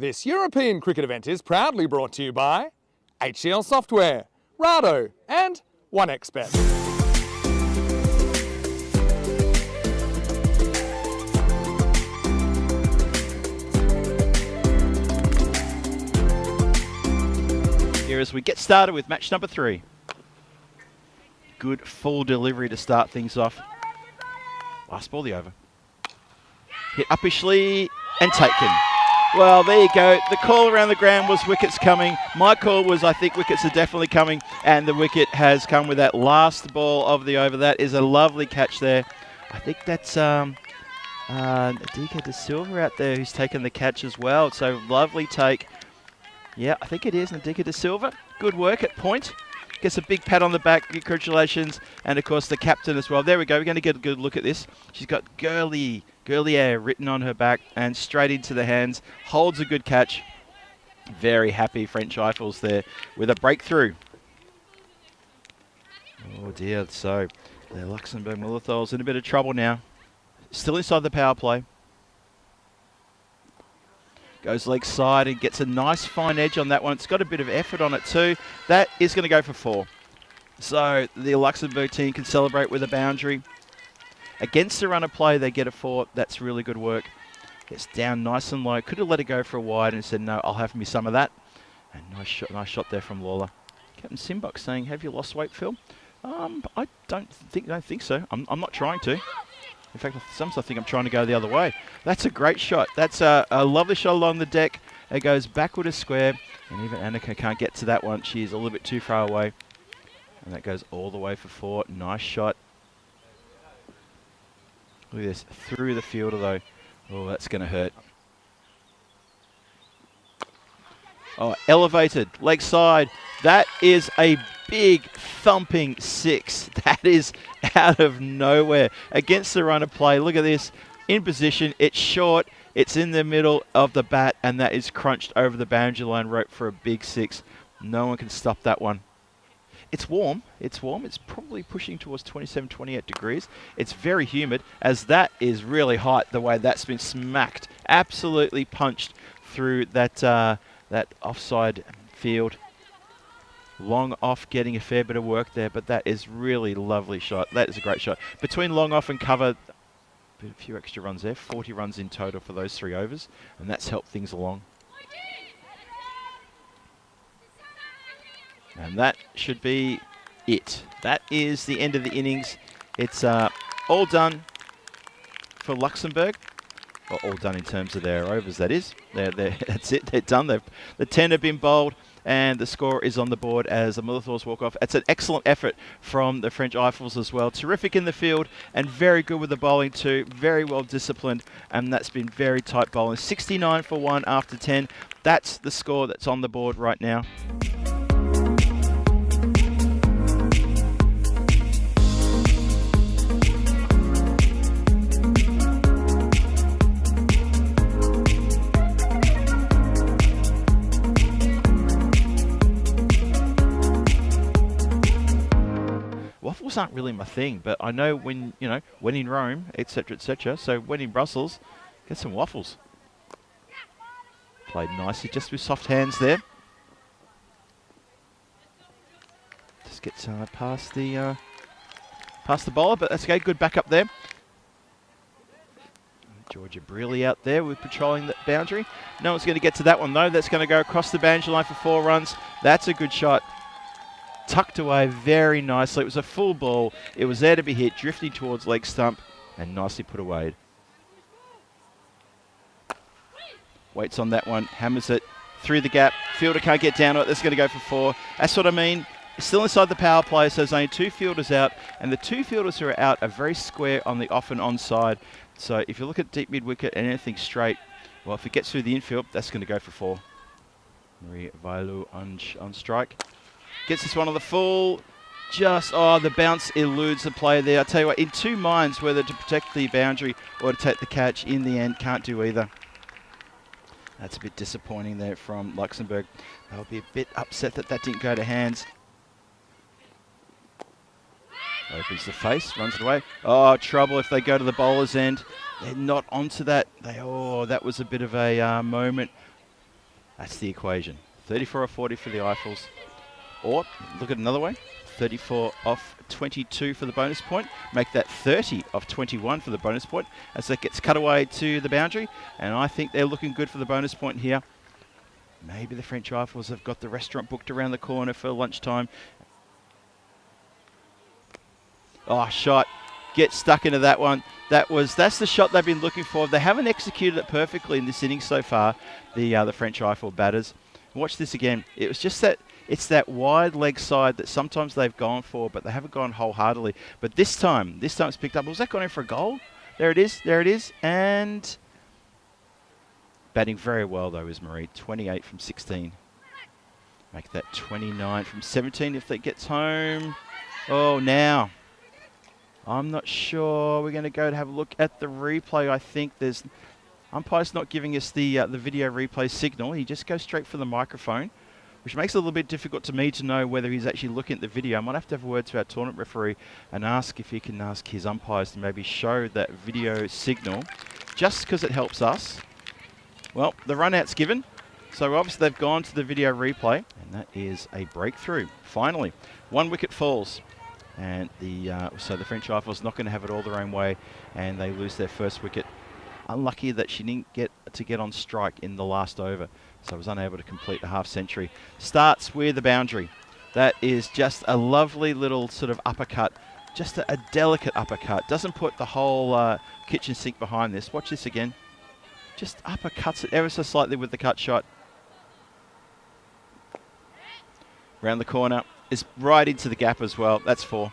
This European cricket event is proudly brought to you by HCL Software, Rado and 1xBet. Here as we get started with match number 3. Good full delivery to start things off. Last ball, the over. Hit uppishly and taken. Well, there you go. The call around the ground was wickets coming. My call was I think wickets are definitely coming, and the wicket has come with that last ball of the over. That is a lovely catch there. I think that's Nadika De Silva out there who's taken the catch as well. So lovely take. Yeah, I think it is Nadika De Silva. Good work at point. Gets a big pat on the back. Congratulations. And, of course, the captain as well. There we go. We're going to get a good look at this. She's got girly air written on her back and straight into the hands. Holds a good catch. Very happy French Eiffels there with a breakthrough. Oh, dear. So, the Luxembourg Milithols in a bit of trouble now. Still inside the power play. Goes leg side and gets a nice fine edge on that one. It's got a bit of effort on it too. That is going to go for 4. So the Luxembourg team can celebrate with a boundary. Against the run of play, they get a 4. That's really good work. Gets down nice and low. Could have let it go for a wide and said, no, I'll have me some of that. And nice shot there from Lawler. Captain Simbok saying, have you lost weight, Phil? I don't think so. I'm not trying to. In fact, sometimes I think I'm trying to go the other way. That's a great shot. That's a lovely shot along the deck. It goes backward a square, and even Annika can't get to that one. She's a little bit too far away. And that goes all the way for 4. Nice shot. Look at this. Through the fielder, though. Oh, that's going to hurt. Oh, elevated. Leg side. That is a big thumping 6. That is out of nowhere. Against the run of play. Look at this. In position. It's short. It's in the middle of the bat. And that is crunched over the boundary line rope for a big 6. No one can stop that one. It's warm. It's warm. It's probably pushing towards 27, 28 degrees. It's very humid, as that is really hot, the way that's been smacked. Absolutely punched through that, that offside field. Long off getting a fair bit of work there, but that is really lovely shot. That is a great shot. Between long off and cover, a few extra runs there. 40 runs in total for those 3 overs, and that's helped things along. And that should be it. That is the end of the innings. It's all done for Luxembourg. Well, all done in terms of their overs, that is. That's it. They're done. The 10 have been bowled, and the score is on the board as the Milithols walk off. It's an excellent effort from the French Eiffels as well. Terrific in the field and very good with the bowling too. Very well disciplined, and that's been very tight bowling. 69 for 1 after 10. That's the score that's on the board right now. Waffles aren't really my thing, but I know when in Rome, etc., etc. So when in Brussels, get some waffles. Played nicely, just with soft hands there. Just gets past the bowler, but that's okay. Good back up there. Georgia Brearley out there with patrolling that boundary. No one's going to get to that one though. That's going to go across the boundary line for 4 runs. That's a good shot. Tucked away very nicely. It was a full ball. It was there to be hit, drifting towards leg stump, and nicely put away. Waits on that one, hammers it through the gap. Fielder can't get down to it. That's going to go for 4. That's what I mean. Still inside the power play, so there's only 2 fielders out, and the 2 fielders who are out are very square on the off and on side. So if you look at deep mid wicket and anything straight, well, if it gets through the infield, that's going to go for 4. Marie Vailu on strike. Gets this one on the full. The bounce eludes the player there. I tell you what, in 2 minds whether to protect the boundary or to take the catch. In the end, can't do either. That's a bit disappointing there from Luxembourg. They'll be a bit upset that didn't go to hands. Opens the face, runs it away. Oh, trouble if they go to the bowler's end. They're not onto that. That was a bit of a moment That's the equation. 34 off 40 for the Eiffels. Or, look at another way, 34 off 22 for the bonus point. Make that 30 off 21 for the bonus point as that gets cut away to the boundary. And I think they're looking good for the bonus point here. Maybe the French Eiffels have got the restaurant booked around the corner for lunchtime. Oh, shot. Get stuck into that one. That's the shot they've been looking for. They haven't executed it perfectly in this inning so far, the French Eiffel batters. Watch this again. It was just that it's that wide leg side that sometimes they've gone for, but they haven't gone wholeheartedly. But this time it's picked up. Was that gone in for a goal? There it is. And batting very well though is Marie. 28 from 16. Make that 29 from 17 if that gets home. Oh, now. I'm not sure. We're going to go to have a look at the replay. I think there's umpire's not giving us the video replay signal. He just goes straight for the microphone, which makes it a little bit difficult to me to know whether he's actually looking at the video. I might have to have a word to our tournament referee and ask if he can ask his umpires to maybe show that video signal, just because it helps us. Well, the run out's given, so obviously they've gone to the video replay, and that is a breakthrough. Finally, 1 wicket falls. And so the French Eiffels not going to have it all their own way, and they lose their first wicket. Unlucky that she didn't get on strike in the last over, so was unable to complete the half century. Starts with the boundary. That is just a lovely little sort of uppercut, just a delicate uppercut. Doesn't put the whole kitchen sink behind this. Watch this again. Just uppercuts it ever so slightly with the cut shot. Round the corner. Is right into the gap as well. That's 4.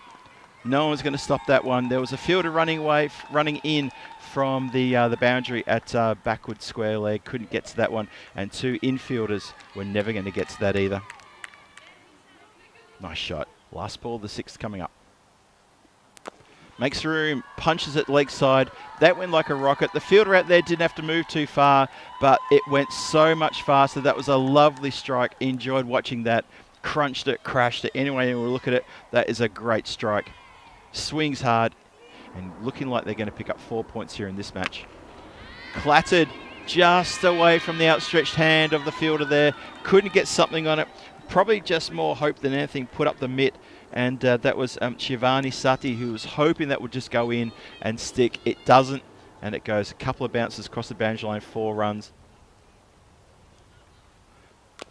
No one's going to stop that one. There was a fielder running in from the boundary at backward square leg. Couldn't get to that one. And 2 infielders were never going to get to that either. Nice shot. Last ball, the 6th coming up. Makes room, punches it leg side. That went like a rocket. The fielder out there didn't have to move too far, but it went so much faster. That was a lovely strike. Enjoyed watching that. Crunched it, crashed it. Anyway, we'll look at it. That is a great strike. Swings hard and looking like they're going to pick up 4 points here in this match. Clattered just away from the outstretched hand of the fielder there. Couldn't get something on it. Probably just more hope than anything. Put up the mitt. And that was Shivani Sati, who was hoping that would just go in and stick. It doesn't. And it goes a couple of bounces across the boundary line, 4 runs.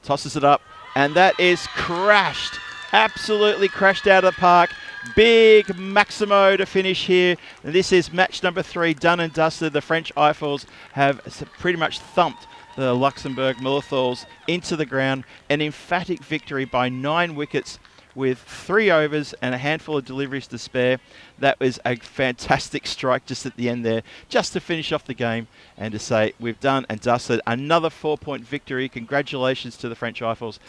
Tosses it up. And that is crashed, absolutely crashed out of the park. Big Maximo to finish here. This is match number 3, done and dusted. The French Eiffels have pretty much thumped the Luxembourg Milithals into the ground. An emphatic victory by 9 wickets with 3 overs and a handful of deliveries to spare. That was a fantastic strike just at the end there, just to finish off the game and to say we've done and dusted. Another 4-point victory. Congratulations to the French Eiffels.